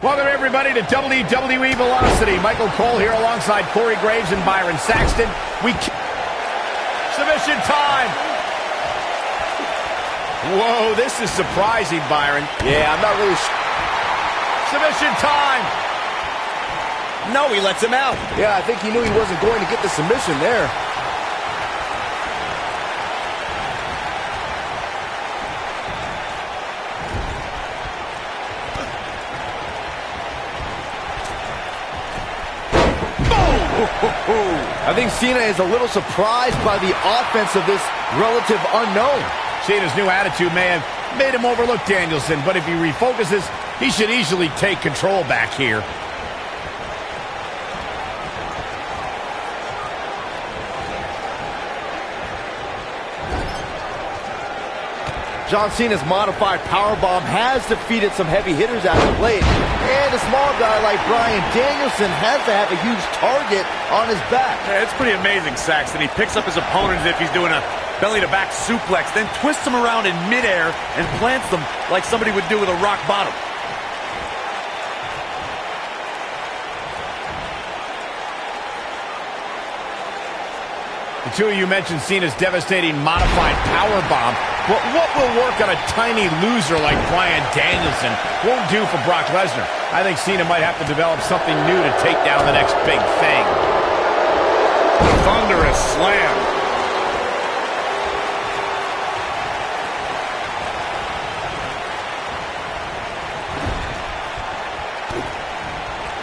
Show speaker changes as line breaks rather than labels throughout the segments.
Welcome, everybody, to WWE Velocity. Michael Cole here alongside Corey Graves and Byron Saxton. Submission time. Whoa, this is surprising, Byron.
Yeah, I'm not really
Submission time.
No, he lets him out. Yeah, I think he knew he wasn't going to get the submission there. I think Cena is a little surprised by the offense of this relative unknown.
Cena's new attitude may have made him overlook Danielson, but if he refocuses, he should easily take control back here.
John Cena's modified powerbomb has defeated some heavy hitters as of late. And a small guy like Bryan Danielson has to have a huge target on his back.
Yeah, it's pretty amazing, Saxton. He picks up his opponent as if he's doing a belly-to-back suplex, then twists them around in midair and plants them like somebody would do with a rock bottom.
The two of you mentioned Cena's devastating modified powerbomb. But what will work on a tiny loser like Bryan Danielson won't do for Brock Lesnar. I think Cena might have to develop something new to take down the next big thing.
Thunderous slam.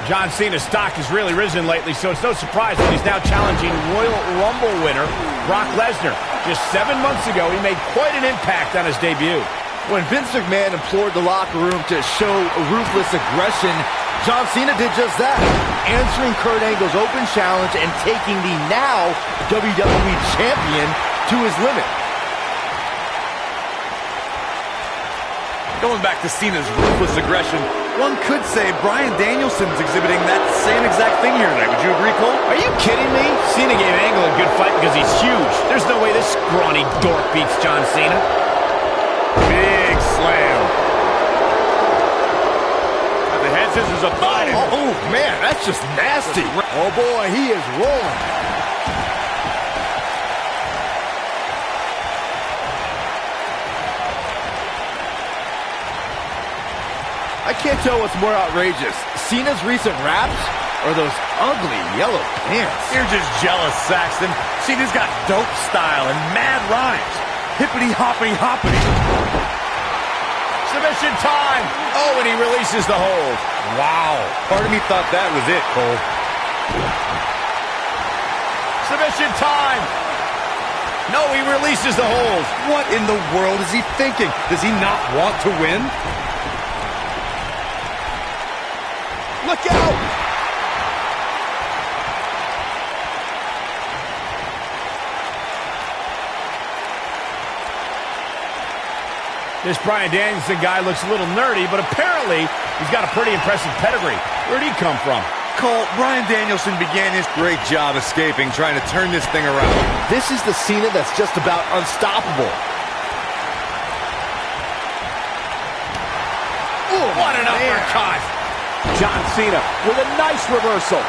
John Cena's stock has really risen lately, so it's no surprise that he's now challenging Royal Rumble winner Brock Lesnar. Just 7 months ago, he made quite an impact on his debut.
When Vince McMahon implored the locker room to show ruthless aggression, John Cena did just that, answering Kurt Angle's open challenge and taking the now WWE Champion to his limit.
Going back to Cena's ruthless aggression, one could say Bryan Danielson's exhibiting that same exact thing here tonight. Would you agree, Cole?
Are you kidding me? Cena gave Angle a good fight because he's huge. There's no way this scrawny dork beats John Cena.
Big slam. The head scissors applied.
Oh, man, that's just nasty. Oh, boy, he is rolling. I can't tell what's more outrageous, Cena's recent raps or those ugly yellow pants.
You're just jealous, Saxton. Cena's got dope style and mad rhymes. Hippity-hoppity-hoppity.
Submission time. Oh, and he releases the hold.
Wow. Part of me thought that was it, Cole.
Submission time. No, he releases the hold.
What in the world is he thinking? Does he not want to win?
Look out!
This Bryan Danielson guy looks a little nerdy, but apparently he's got a pretty impressive pedigree. Where'd he come from?
Cole, Bryan Danielson began his great job escaping, trying to turn this thing around.
This is the Cena that's just about unstoppable.
Ooh, what an uppercut!
John Cena with a nice reversal.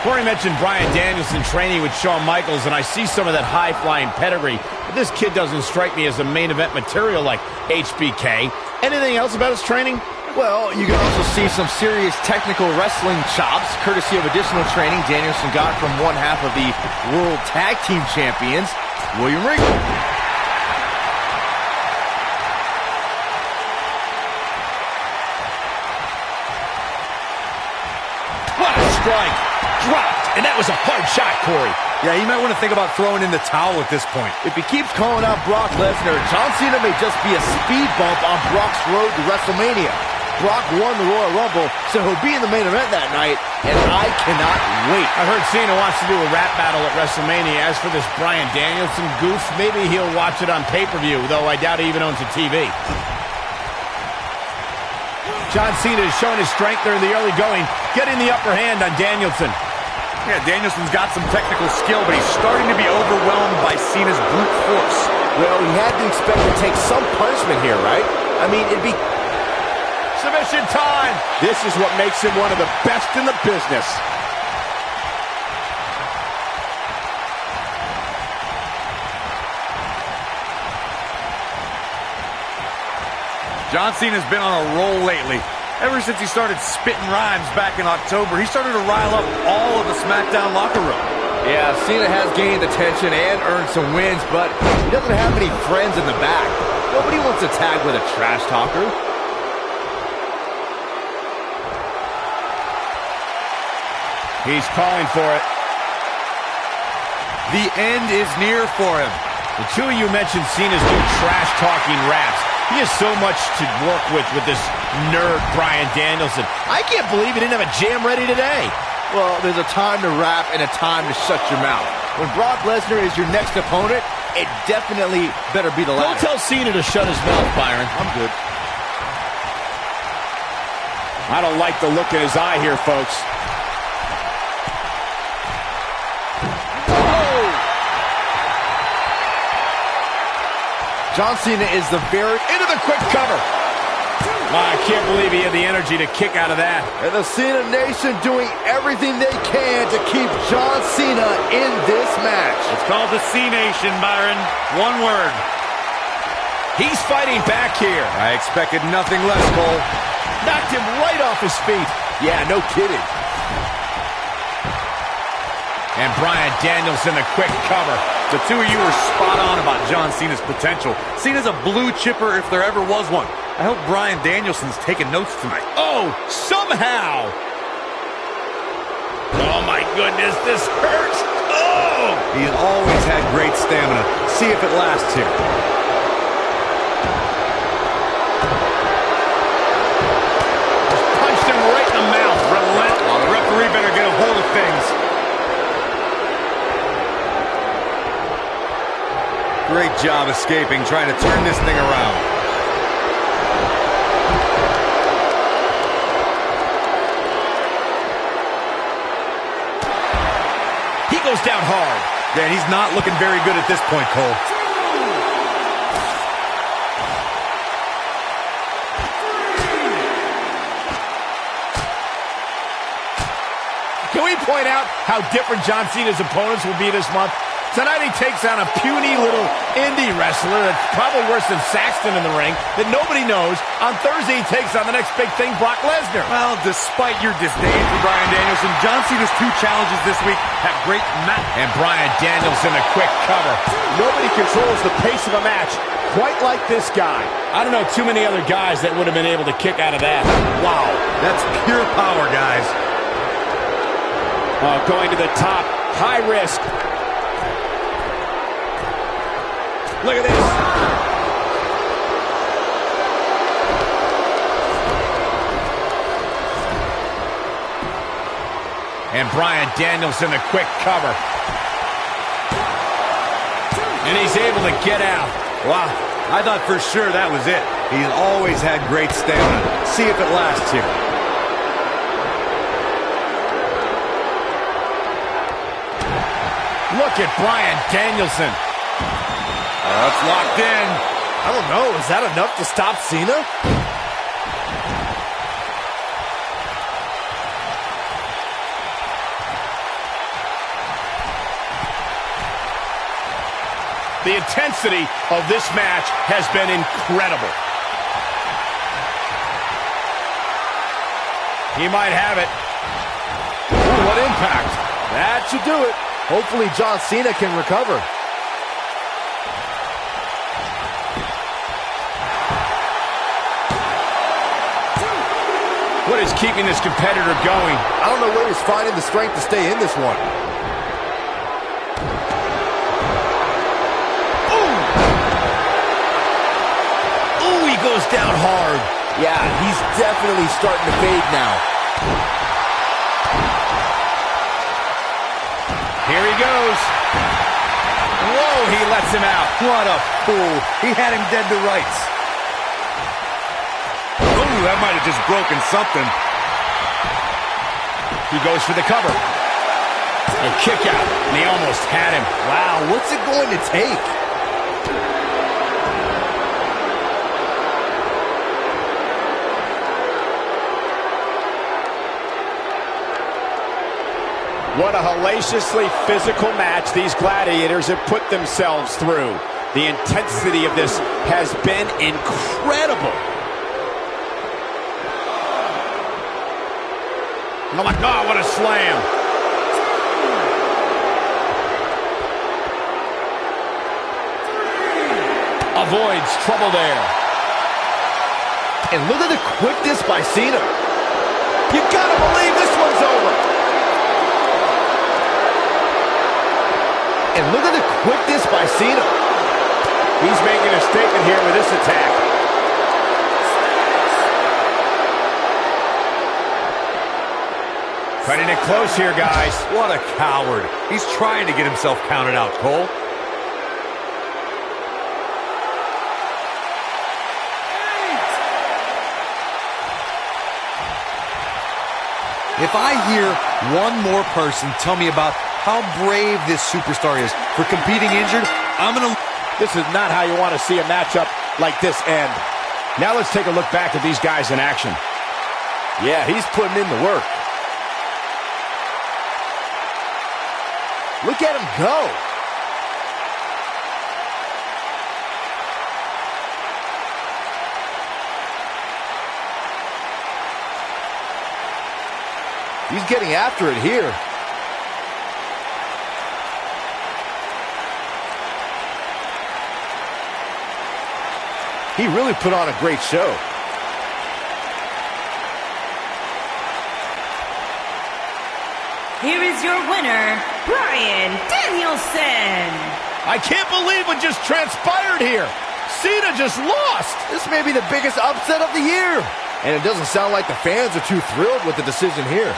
Corey mentioned Bryan Danielson training with Shawn Michaels, and I see some of that high-flying pedigree, but this kid doesn't strike me as a main event material like HBK. Anything else about his training?
Well, you can also see some serious technical wrestling chops, courtesy of additional training Danielson got from one half of the World Tag Team Champions, William Regal.
What a strike! Dropped, and that was a hard shot, Corey.
Yeah, you might want to think about throwing in the towel at this point.
If he keeps calling out Brock Lesnar, John Cena may just be a speed bump on Brock's road to WrestleMania. Brock won the Royal Rumble, so he'll be in the main event that night, and I cannot wait.
I heard Cena wants to do a rap battle at WrestleMania. As for this Bryan Danielson goof, maybe he'll watch it on pay-per-view, though I doubt he even owns a TV. John Cena is showing his strength there in the early going, getting the upper hand on Danielson.
Yeah, Danielson's got some technical skill, but he's starting to be overwhelmed by Cena's brute force.
Well, he had to expect to take some punishment here, right? I mean, it'd be...
Submission time!
This is what makes him one of the best in the business.
John Cena's been on a roll lately. Ever since he started spitting rhymes back in October, he started to rile up all of the SmackDown locker room.
Yeah, Cena has gained attention and earned some wins, but he doesn't have any friends in the back. Nobody wants to tag with a trash talker.
He's calling for it.
The end is near for him.
The two of you mentioned Cena's new trash-talking raps. He has so much to work with this nerd Bryan Danielson. I can't believe he didn't have a jam ready today.
Well, there's a time to rap and a time to shut your mouth. When Brock Lesnar is your next opponent, it definitely better be the latter.
Don't tell Cena to shut his mouth, Byron.
I'm good.
I don't like the look in his eye here, folks.
John Cena is the very...
Into the quick cover. I can't believe he had the energy to kick out of that.
And the Cena Nation doing everything they can to keep John Cena in this match.
It's called the C-Nation, Byron. One word.
He's fighting back here.
I expected nothing less, Cole.
Knocked him right off his feet.
Yeah, no kidding.
And Bryan Danielson, the quick cover.
The two of you are spot on about John Cena's potential. Cena's a blue chipper if there ever was one. I hope Bryan Danielson's taking notes tonight.
Oh, somehow. Oh, my goodness, this hurts. Oh!
He's always had great stamina. See if it lasts here.
Just punched him right in the mouth.
Relentless. The referee better get a hold of things. Great job escaping, trying to turn this thing around.
He goes down hard.
Yeah, he's not looking very good at this point, Cole.
Can we point out how different John Cena's opponents will be this month? Tonight he takes on a puny little indie wrestler that's probably worse than Saxton in the ring that nobody knows. On Thursday he takes on the next big thing, Brock Lesnar.
Well, despite your disdain for Bryan Danielson, John Cena's two challenges this week have great match.
And Bryan Danielson, a quick cover.
Nobody controls the pace of a match quite like this guy.
I don't know too many other guys that would have been able to kick out of that.
Wow, that's pure power, guys.
Going to the top, high risk.
Look at this. And Bryan Danielson, a quick cover. And he's able to get out.
Wow, I thought for sure that was it. He's always had great stamina. See if it lasts here.
Look at Bryan Danielson.
That's locked in.
I don't know, is that enough to stop Cena?
The intensity of this match has been incredible. He might have it.
Ooh, what impact. That should do it. Hopefully John Cena can recover.
What is keeping this competitor going?
I don't know where he's finding the strength to stay in this one.
Ooh, he goes down hard.
Yeah, he's definitely starting to fade now.
Here he goes. Whoa, he lets him out.
What a fool. He had him dead to rights. Ooh, that might have just broken something.
He goes for the cover. A kick out, and he almost had him.
Wow, what's it going to take?
What a hellaciously physical match these gladiators have put themselves through. The intensity of this has been incredible. Oh my God, what a slam. Avoids trouble there.
And look at the quickness by Cena.
You gotta believe this one's over.
And look at the quickness by Cena.
He's making a statement here with this attack. Cutting it close here, guys.
What a coward. He's trying to get himself counted out, Cole. If I hear one more person tell me about how brave this superstar is for competing injured, I'm going to...
This is not how you want to see a matchup like this end. Now let's take a look back at these guys in action.
Yeah, he's putting in the work. Look at him go. He's getting after it here. He really put on a great show.
Here is your winner, Bryan Danielson.
I can't believe what just transpired here. Cena just lost.
This may be the biggest upset of the year. And it doesn't sound like the fans are too thrilled with the decision here.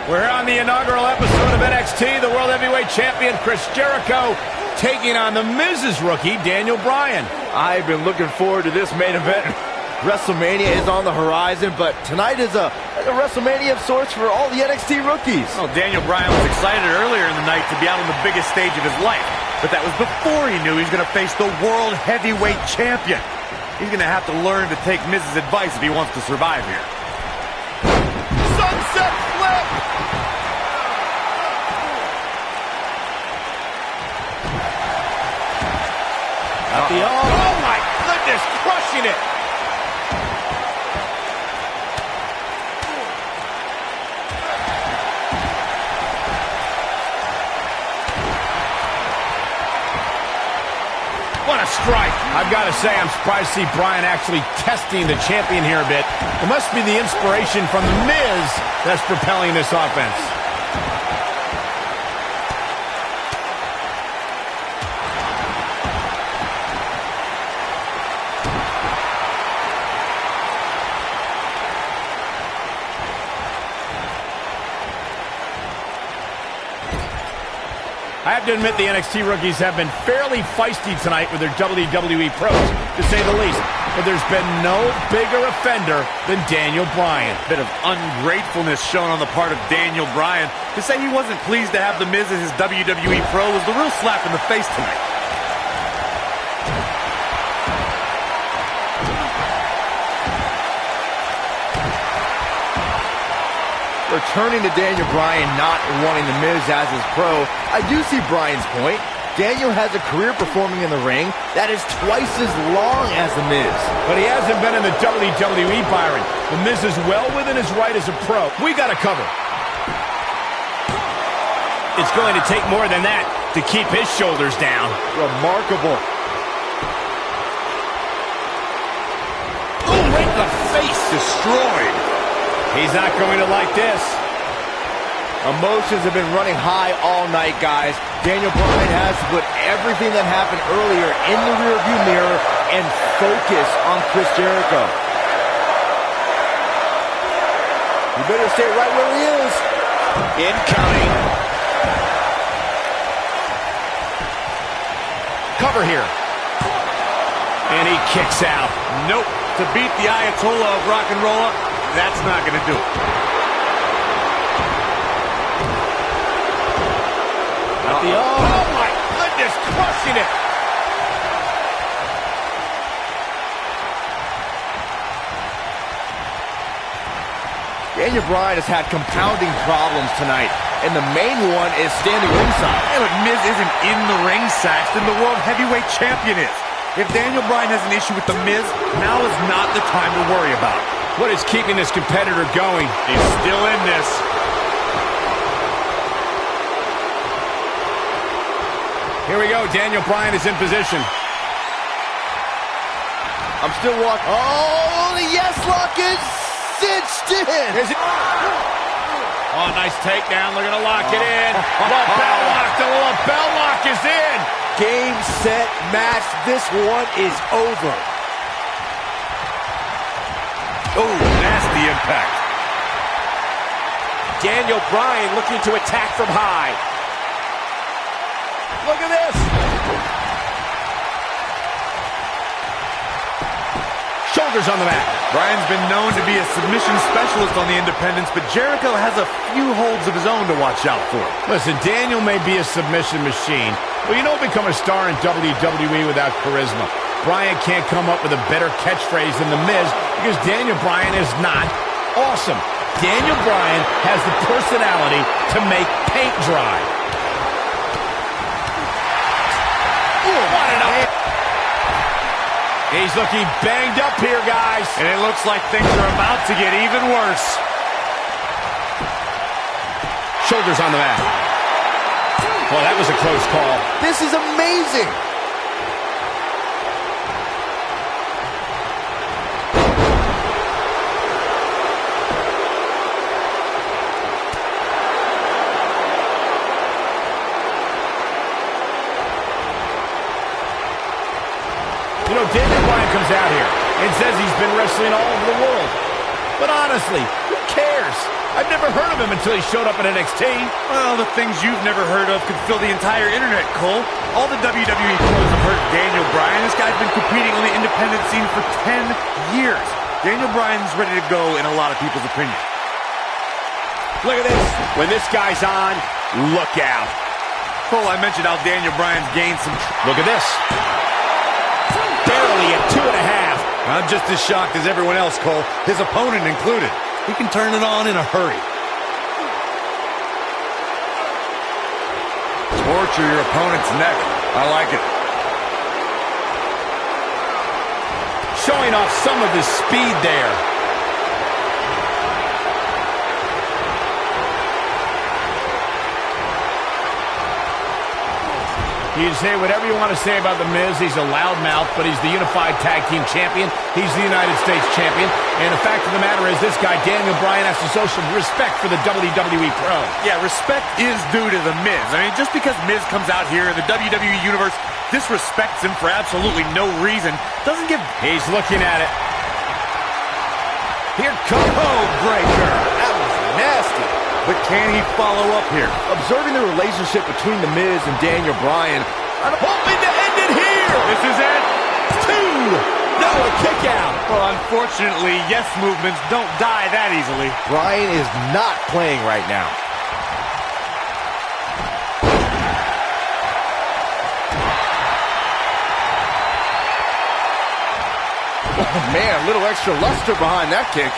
We're on the inaugural episode of NXT. The World Heavyweight Champion Chris Jericho taking on the Miz's rookie, Daniel Bryan.
I've been looking forward to this main event. WrestleMania is on the horizon, but tonight is a WrestleMania of sorts for all the NXT rookies.
Well, Daniel Bryan was excited earlier in the night to be out on the biggest stage of his life. But that was before he knew he was going to face the World Heavyweight Champion. He's going to have to learn to take Miz's advice if he wants to survive here.
Sunset flip! At the arm. Oh my goodness, crushing it! What a strike. I've got to say, I'm surprised to see Bryan actually testing the champion here a bit. It must be the inspiration from The Miz that's propelling this offense. I have to admit the NXT rookies have been fairly feisty tonight with their WWE pros, to say the least. but there's been no bigger offender than Daniel Bryan.
Bit of ungratefulness shown on the part of Daniel Bryan. To say he wasn't pleased to have The Miz as his WWE Pro was the real slap in the face tonight.
Returning to Daniel Bryan not wanting The Miz as his pro, I do see Bryan's point. Daniel has a career performing in the ring that is twice as long as The Miz.
But he hasn't been in the WWE, Byron. The Miz is well within his right as a pro. We got to cover. It's going to take more than that to keep his shoulders down.
Remarkable.
Oh, right in the face.
Destroyed.
He's not going to like this.
Emotions have been running high all night, guys. Daniel Bryan has to put everything that happened earlier in the rearview mirror and focus on Chris Jericho. You better stay right where he is.
Incoming. Cover here. And he kicks out.
Nope. To beat the Ayatollah of rock and roll, that's not going to do it.
Oh, my goodness, crushing it.
Daniel Bryan has had compounding problems tonight, and the main one is standing ringside.
Hey, look, Miz isn't in the ring, Saxton. The World Heavyweight Champion is. If Daniel Bryan has an issue with The Miz, now is not the time to worry about it.
What is keeping this competitor going?
He's still in this.
Here we go. Daniel Bryan is in position.
I'm still walking. Oh, the yes lock is cinched in.
Oh, nice takedown. They're going to lock it in. Lapel lock. The lapel lock is in.
Game, set, match. This one is over.
Oh, nasty impact.
Daniel Bryan looking to attack from high.
Look at this. Shoulders on the mat.
Bryan's been known to be a submission specialist on the independents, but Jericho has a few holds of his own to watch out for.
Listen, Daniel may be a submission machine, but you don't become a star in WWE without charisma. Bryan can't come up with a better catchphrase than The Miz because Daniel Bryan is not awesome. Daniel Bryan has the personality to make paint dry. He's looking banged up here, guys.
And it looks like things are about to get even worse.
Shoulders on the mat. Well, that was a close call.
This is amazing.
You know, Daniel Bryan comes out here and says he's been wrestling all over the world. But honestly, who cares? I've never heard of him until he showed up at NXT.
Well, the things you've never heard of could fill the entire internet, Cole. All the WWE pros have heard of Daniel Bryan. This guy's been competing on the independent scene for 10 years. Daniel Bryan's ready to go in a lot of people's opinion.
Look at this. When this guy's on, look out.
Cole, I mentioned how Daniel Bryan's gained some...
Look at this. Barely at 2.5.
I'm just as shocked as everyone else, Cole, his opponent included. He can turn it on in a hurry. Torture your opponent's neck. I like it.
Showing off some of his speed there. You can say whatever you want to say about The Miz. He's a loudmouth, but he's the Unified Tag Team Champion. He's the United States Champion. And the fact of the matter is, this guy, Daniel Bryan, has to show some respect for the WWE Pro.
Yeah, respect is due to The Miz. I mean, just because Miz comes out here in the WWE Universe, disrespects him for absolutely no reason, doesn't give...
He's looking at it.
Here comes... Oh, breaker.
That was nasty.
But can he follow up here?
Observing the relationship between The Miz and Daniel Bryan,
I'm hoping to end it here.
This is it.
2. No, it
kick out.
Well, unfortunately, yes movements don't die that easily.
Bryan is not playing right now. Oh, man, a little extra luster behind that kick.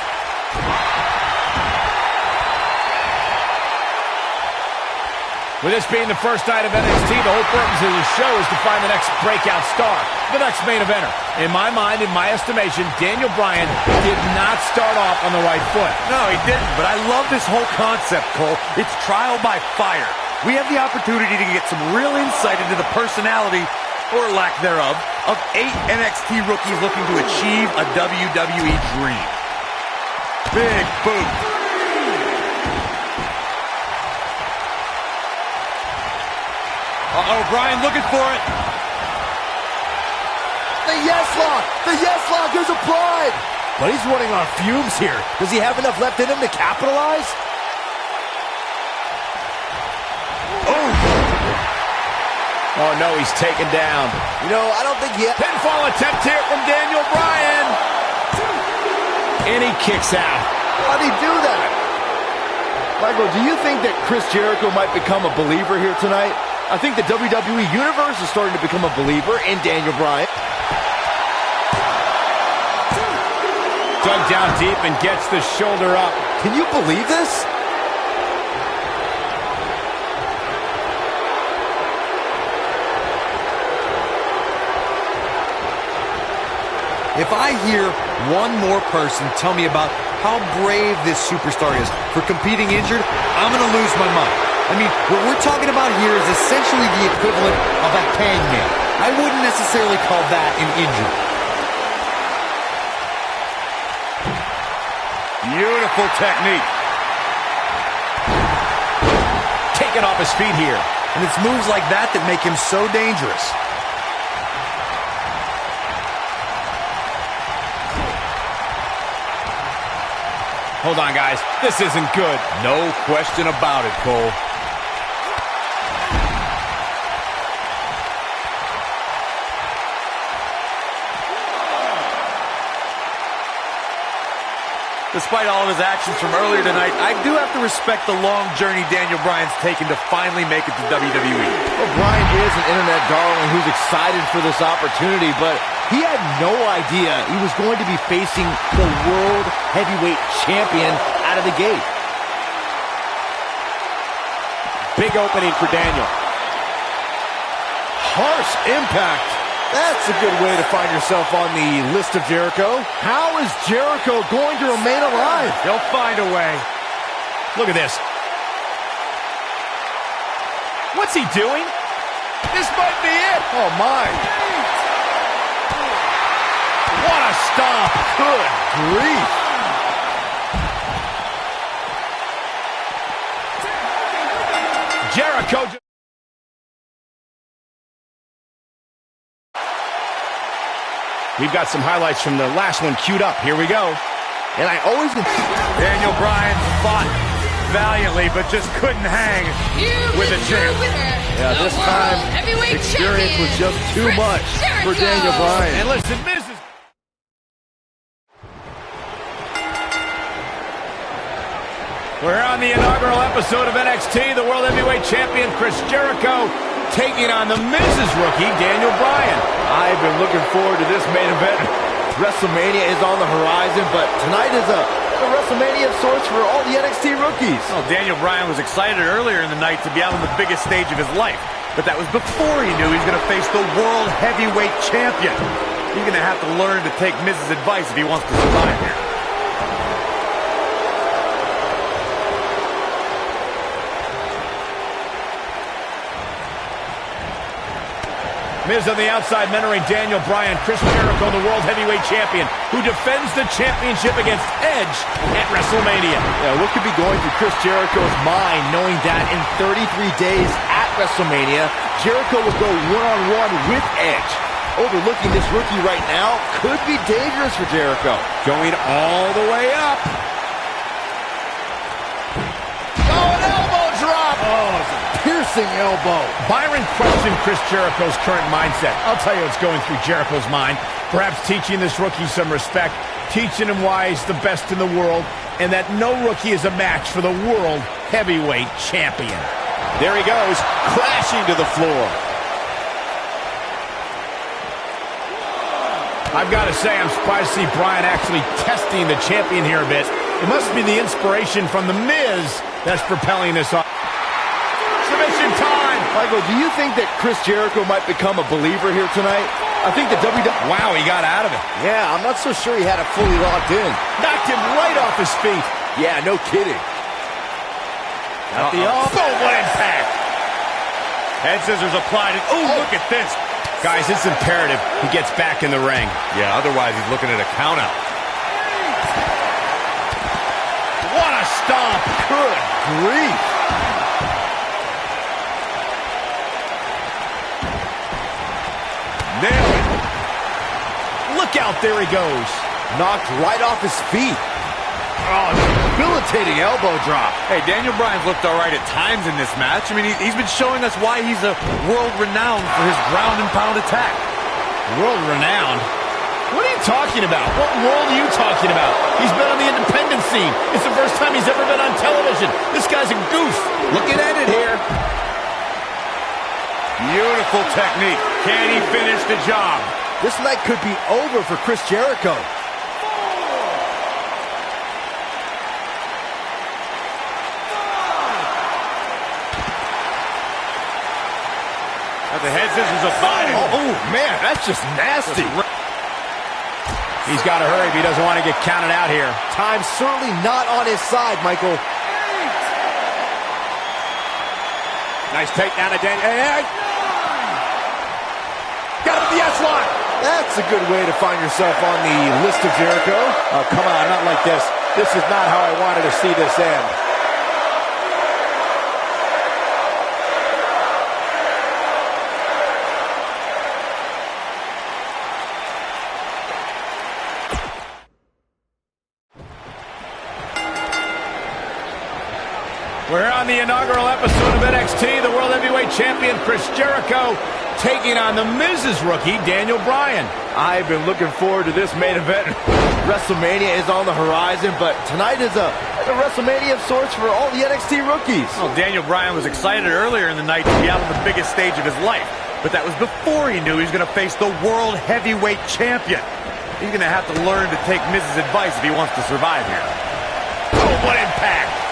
With this being the first night of NXT, the whole purpose of the show is to find the next breakout star, the next main eventer. In my mind, in my estimation, Daniel Bryan did not start off on the right foot.
No, he didn't, but I love this whole concept, Cole. It's trial by fire. We have the opportunity to get some real insight into the personality, or lack thereof, of 8 NXT rookies looking to achieve a WWE dream. Big boot. Uh-oh, Bryan looking for it.
The yes lock! The yes lock is applied! But he's running on fumes here. Does he have enough left in him to capitalize?
Oh, no, he's taken down.
You know, I don't think he...
Pinfall attempt here from Daniel Bryan. And he kicks out.
How'd he do that? Michael, do you think that Chris Jericho might become a believer here tonight? I think the WWE Universe is starting to become a believer in Daniel Bryan.
Dug down deep and gets the shoulder up.
Can you believe this?
If I hear one more person tell me about how brave this superstar is for competing injured, I'm going to lose my mind. I mean, what we're talking about here is essentially the equivalent of a hangman. I wouldn't necessarily call that an injury. Beautiful technique.
Taken off his feet here.
And it's moves like that that make him so dangerous.
Hold on, guys. This isn't good.
No question about it, Cole. Despite all of his actions from earlier tonight, I do have to respect the long journey Daniel Bryan's taken to finally make it to WWE.
Well, Bryan is an internet darling who's excited for this opportunity, but he had no idea he was going to be facing the World Heavyweight Champion out of the gate.
Big opening for Daniel.
Harsh impact. That's a good way to find yourself on the list of Jericho. How is Jericho going to remain alive?
He'll find a way.
Look at this. What's he doing? This might be it.
Oh, my.
What a stomp.
Good grief.
Jericho. We've got some highlights from the last one queued up. Here we go.
And I always...
Daniel Bryan fought valiantly, but just couldn't hang with a champ.
Yeah, this time, experience was just too much for Daniel Bryan.
And listen, Mrs. We're on the inaugural episode of NXT. The World Heavyweight Champion, Chris Jericho, taking on the Mrs. Rookie, Daniel Bryan.
I've been looking forward to this main event. WrestleMania is on the horizon, but tonight is a WrestleMania of sorts for all the NXT rookies.
Well, Daniel Bryan was excited earlier in the night to be out on the biggest stage of his life, but that was before he knew he was going to face the World Heavyweight Champion. He's going to have to learn to take Mrs. advice if he wants to survive here.
Miz on the outside, mentoring Daniel Bryan. Chris Jericho, the World Heavyweight Champion, who defends the championship against Edge at WrestleMania.
Yeah, what could be going through Chris Jericho's mind knowing that in 33 days at WrestleMania, Jericho will go one-on-one with Edge? Overlooking this rookie right now could be dangerous for Jericho.
Going all the way up.
Piercing elbow.
Byron questioned Chris Jericho's current mindset. I'll tell you what's going through Jericho's mind. Perhaps teaching this rookie some respect, teaching him why he's the best in the world, and that no rookie is a match for the World Heavyweight Champion.
There he goes, crashing to the floor.
I've got to say, I'm surprised to see Bryan actually testing the champion here a bit. It must be the inspiration from The Miz that's propelling this on. Submission time!
Michael, do you think that Chris Jericho might become a believer here tonight? I think the WWE...
Wow, he got out of it.
Yeah, I'm not so sure he had it fully locked in.
Knocked him right off his feet.
Yeah, no kidding.
Got the arm. Boom, what impact!
Head scissors applied. And, oh, look at this.
Guys, it's imperative he gets back in the ring.
Yeah, otherwise he's looking at a countout.
What a stomp!
Good grief.
Nailed it. Look out, there he goes.
Knocked right off his feet. Oh, debilitating elbow drop.
Hey, Daniel Bryan's looked all right at times in this match. I mean, he's been showing us why he's a world-renowned for his ground and pound attack.
World-renowned? What are you talking about? What world are you talking about? He's been on the independent scene. It's the first time he's ever been on television. This guy's a goof.
Looking at it here.
Beautiful technique. Can he finish the job?
This night could be over for Chris Jericho.
The head scissors are fine.
Oh, man, that's just nasty.
He's got to hurry if he doesn't want to get counted out here.
Time's certainly not on his side, Michael.
Nice takedown of Daniel. Hey.
Got him with the S-lock.
That's a good way to find yourself on the list of Jericho.
Oh, come on, not like this. This is not how I wanted to see this end.
We're here on the inaugural episode of NXT. The World Heavyweight Champion Chris Jericho taking on the Miz's rookie, Daniel Bryan.
I've been looking forward to this main event. WrestleMania is on the horizon, but tonight is a WrestleMania of sorts for all the NXT rookies.
Well, Daniel Bryan was excited earlier in the night to be out on the biggest stage of his life, but that was before he knew he was going to face the World Heavyweight Champion. He's going to have to learn to take Miz's advice if he wants to survive here.
Oh, what impact!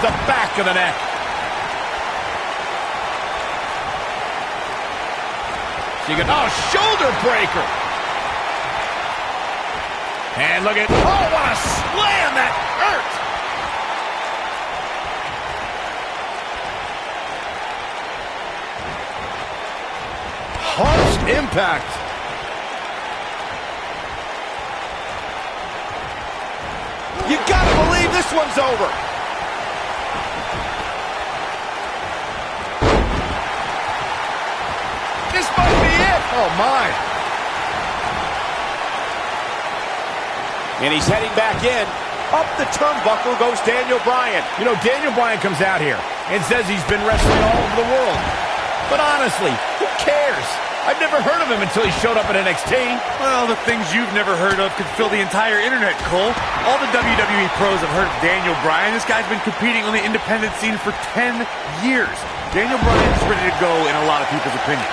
The back of the neck. Shoulder breaker. And look at, what a slam, that hurt.
Harsh impact.
You gotta believe this one's over.
This might be it.
Oh, my.
And he's heading back in. Up the turnbuckle goes Daniel Bryan.
You know, Daniel Bryan comes out here and says he's been wrestling all over the world. But honestly, who cares? I've never heard of him until he showed up at NXT.
Well, the things you've never heard of could fill the entire internet, Cole. All the WWE pros have heard of Daniel Bryan. This guy's been competing on the independent scene for 10 years. Daniel Bryan is ready to go in a lot of people's opinion.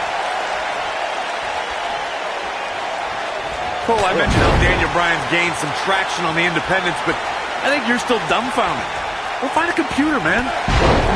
Cole, I mentioned how Daniel Bryan's gained some traction on the independents, but I think you're still dumbfounded. Well, find a computer, man.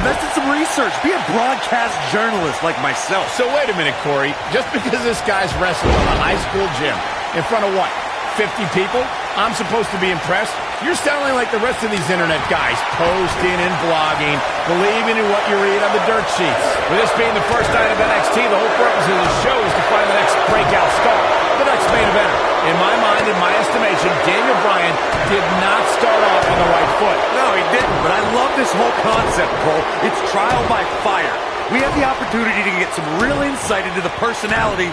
Invest in some research. Be a broadcast journalist like myself.
So wait a minute, Corey. Just because this guy's wrestling in a high school gym, in front of what, 50 people, I'm supposed to be impressed? You're sounding like the rest of these internet guys, posting and blogging, believing in what you read on the dirt sheets. With this being the first night of NXT, the whole purpose of the show is to find the next breakout star, the next main eventer. In my mind, in my estimation, Daniel Bryan did not start off on the right foot.
No, he didn't, but I love this whole concept, Cole. It's trial by fire. We have the opportunity to get some real insight into the personality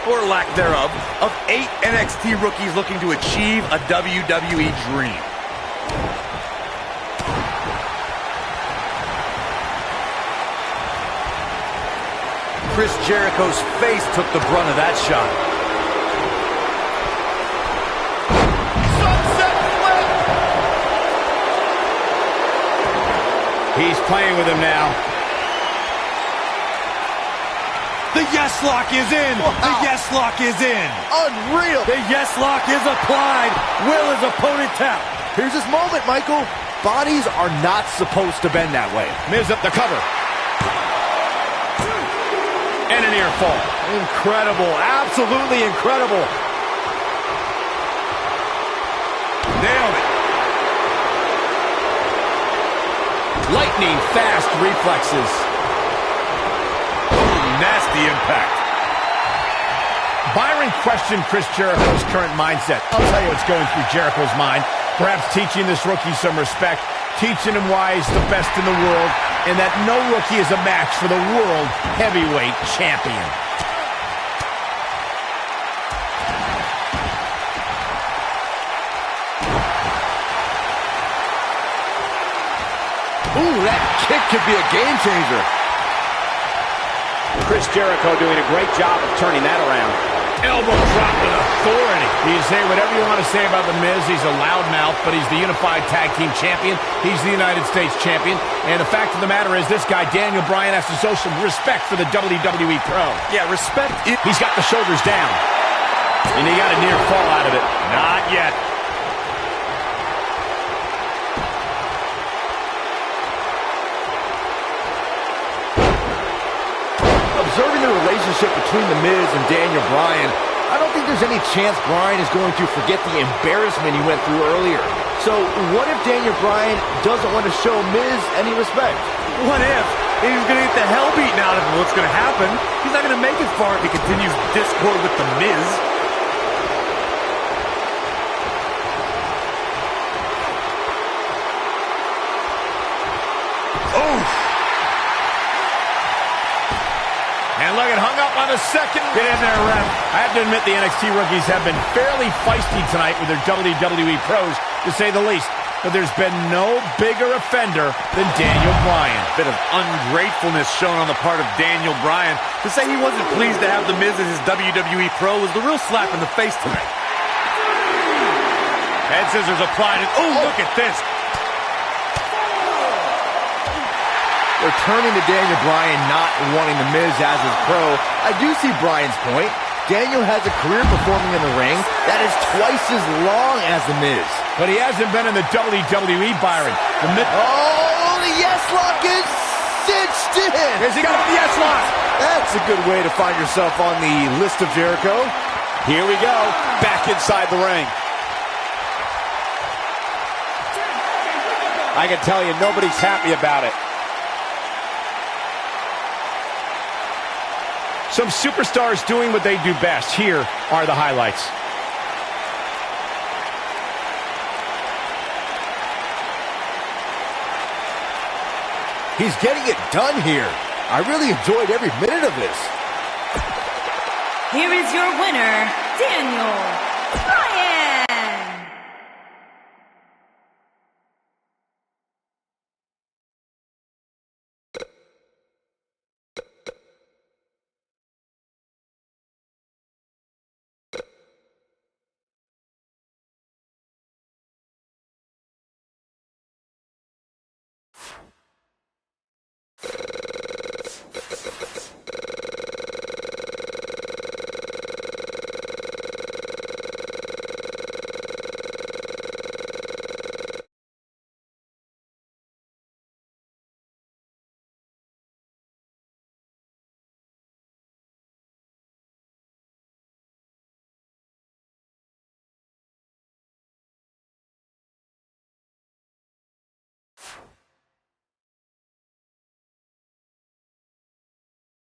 or lack thereof, of 8 NXT rookies looking to achieve a WWE dream.
Chris Jericho's face took the brunt of that shot.
Sunset flip! He's playing with him now.
The yes lock is in!
Wow.
The yes lock is in!
Unreal!
The yes lock is applied! Will his opponent tap?
Here's his moment, Michael. Bodies are not supposed to bend that way.
Miz up the cover. And an ear fall.
Incredible. Absolutely incredible.
Nailed it.
Lightning fast reflexes.
Nasty impact.
Byron questioned Chris Jericho's current mindset. I'll tell you what's going through Jericho's mind. Perhaps teaching this rookie some respect, teaching him why he's the best in the world, and that no rookie is a match for the World Heavyweight Champion.
Ooh, that kick could be a game changer.
Chris Jericho doing a great job of turning that around.
Elbow drop with authority. You say whatever you want to say about The Miz. He's a loudmouth, but he's the Unified Tag Team Champion. He's the United States Champion. And the fact of the matter is, this guy, Daniel Bryan, has to show some respect for the WWE Pro.
Yeah, respect it.
He's got the shoulders down. And he got a near fall out of it.
Not yet.
Observing the relationship between The Miz and Daniel Bryan, I don't think there's any chance Bryan is going to forget the embarrassment he went through earlier. So what if Daniel Bryan doesn't want to show Miz any respect?
What if he's going to get the hell beaten out of him? What's going to happen? He's not going to make it far if he continues discord with The Miz.
And look, it hung up on the second.
Get in there, ref.
I have to admit the NXT rookies have been fairly feisty tonight with their WWE pros, to say the least. But there's been no bigger offender than Daniel Bryan.
Bit of ungratefulness shown on the part of Daniel Bryan. To say he wasn't pleased to have The Miz as his WWE Pro was the real slap in the face tonight. Head scissors applied, and look at this.
They're turning to Daniel Bryan not wanting The Miz as his pro. I do see Bryan's point. Daniel has a career performing in the ring that is twice as long as The Miz.
But he hasn't been in the WWE, Byron.
Oh, the yes lock is cinched in.
Is he got the yes lock?
That's a good way to find yourself on the list of Jericho.
Here we go, back inside the ring. I can tell you, nobody's happy about it.
Some superstars doing what they do best. Here are the highlights.
He's getting it done here. I really enjoyed every minute of this.
Here is your winner, Daniel Bryan.